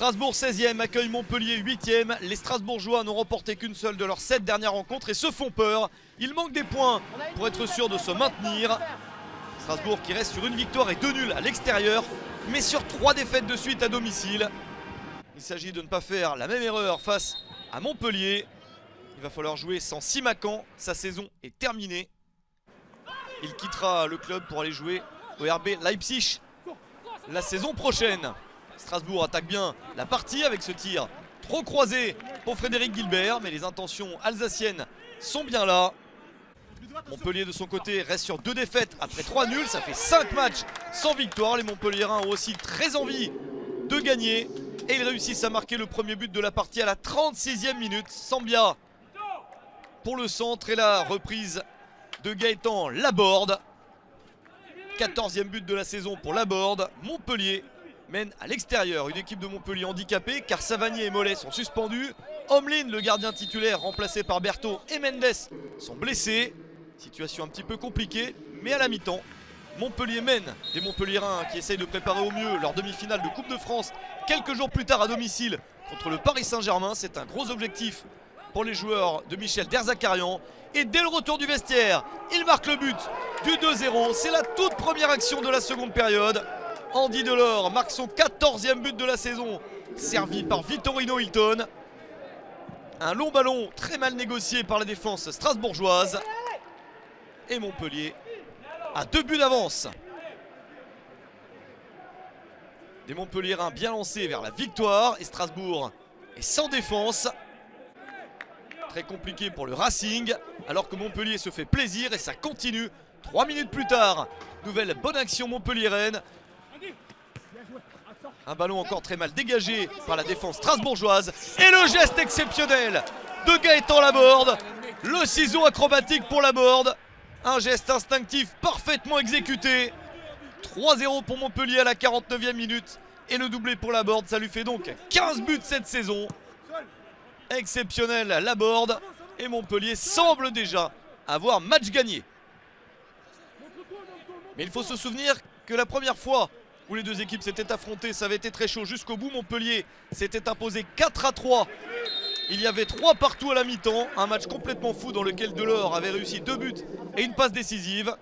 Strasbourg 16e accueille Montpellier 8e. Les Strasbourgeois n'ont remporté qu'une seule de leurs 7 dernières rencontres et se font peur. Ils manquent des points pour être sûrs de se maintenir. Strasbourg qui reste sur une victoire et 2 nuls à l'extérieur, mais sur 3 défaites de suite à domicile. Il s'agit de ne pas faire la même erreur face à Montpellier. Il va falloir jouer sans Simakan, sa saison est terminée. Il quittera le club pour aller jouer au RB Leipzig la saison prochaine. Strasbourg attaque bien la partie avec ce tir trop croisé pour Frédéric Gilbert, mais les intentions alsaciennes sont bien là. Montpellier de son côté reste sur 2 défaites après 3 nuls, ça fait 5 matchs sans victoire. Les Montpelliérains ont aussi très envie de gagner et ils réussissent à marquer le premier but de la partie à la 36e minute. Sambia pour le centre et la reprise de Gaëtan Laborde. 14e but de la saison pour Laborde. Montpellier mène à l'extérieur, une équipe de Montpellier handicapée car Savanier et Mollet sont suspendus. Omlin, le gardien titulaire remplacé par Berthaud, et Mendes sont blessés. Situation un petit peu compliquée, mais à la mi-temps, Montpellier mène. Des Montpelliérains qui essayent de préparer au mieux leur demi-finale de Coupe de France quelques jours plus tard à domicile contre le Paris Saint-Germain. C'est un gros objectif pour les joueurs de Michel Derzakarian. Et dès le retour du vestiaire, il marque le but du 2-0. C'est la toute première action de la seconde période. Andy Delors marque son 14e but de la saison, servi par Vittorino Hilton. Un long ballon très mal négocié par la défense strasbourgeoise. Et Montpellier a 2 buts d'avance. Des Montpelliérains bien lancés vers la victoire et Strasbourg est sans défense. Très compliqué pour le Racing alors que Montpellier se fait plaisir et ça continue 3 minutes plus tard. Nouvelle bonne action montpelliéraine. Un ballon encore très mal dégagé par la défense strasbourgeoise. Et le geste exceptionnel de Gaëtan Laborde. Le ciseau acrobatique pour Laborde. Un geste instinctif parfaitement exécuté. 3-0 pour Montpellier à la 49e minute. Et le doublé pour Laborde, ça lui fait donc 15 buts cette saison. Exceptionnel Laborde. Et Montpellier semble déjà avoir match gagné. Mais il faut se souvenir que la première fois où les deux équipes s'étaient affrontées, ça avait été très chaud jusqu'au bout. Montpellier s'était imposé 4-3. Il y avait 3 partout à la mi-temps. Un match complètement fou dans lequel Delors avait réussi 2 buts et une passe décisive.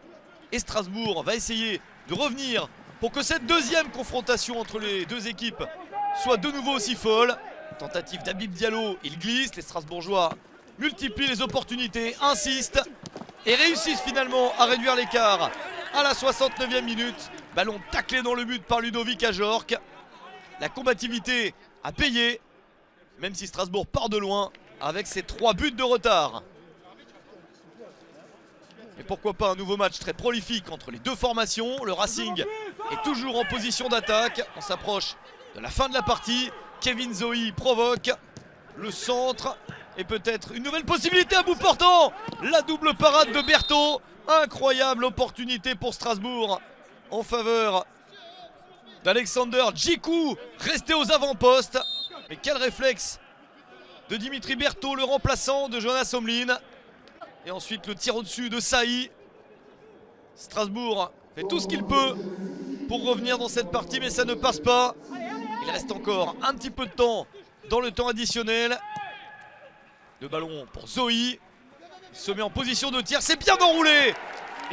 Et Strasbourg va essayer de revenir pour que cette deuxième confrontation entre les deux équipes soit de nouveau aussi folle. Tentative d'Habib Diallo, il glisse. Les Strasbourgeois multiplient les opportunités, insistent et réussissent finalement à réduire l'écart à la 69e minute. Ballon taclé dans le but par Ludovic Ajorc. La combativité a payé, même si Strasbourg part de loin avec ses 3 buts de retard. Et pourquoi pas un nouveau match très prolifique entre les deux formations. Le Racing est toujours en position d'attaque. On s'approche de la fin de la partie. Kevin Zoe provoque le centre. Et peut-être une nouvelle possibilité à bout portant. La double parade de Berthaud. Incroyable opportunité pour Strasbourg en faveur d'Alexander Djikou, resté aux avant-postes. Mais quel réflexe de Dimitri Berthaud, le remplaçant de Jonas Omlin. Et ensuite le tir au-dessus de Saï. Strasbourg fait tout ce qu'il peut pour revenir dans cette partie, mais ça ne passe pas. Il reste encore un petit peu de temps dans le temps additionnel. Le ballon pour Zoe. Il se met en position de tir, c'est bien enroulé.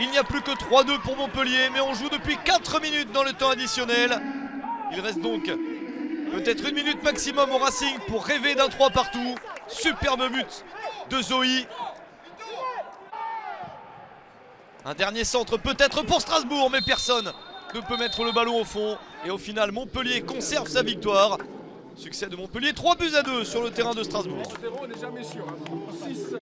Il n'y a plus que 3-2 pour Montpellier, mais on joue depuis 4 minutes dans le temps additionnel. Il reste donc peut-être 1 minute maximum au Racing pour rêver d'un 3 partout. Superbe but de Zoe. Un dernier centre peut-être pour Strasbourg, mais personne ne peut mettre le ballon au fond. Et au final, Montpellier conserve sa victoire. Succès de Montpellier, 3-2 sur le terrain de Strasbourg. 0 n'est jamais sûr. 6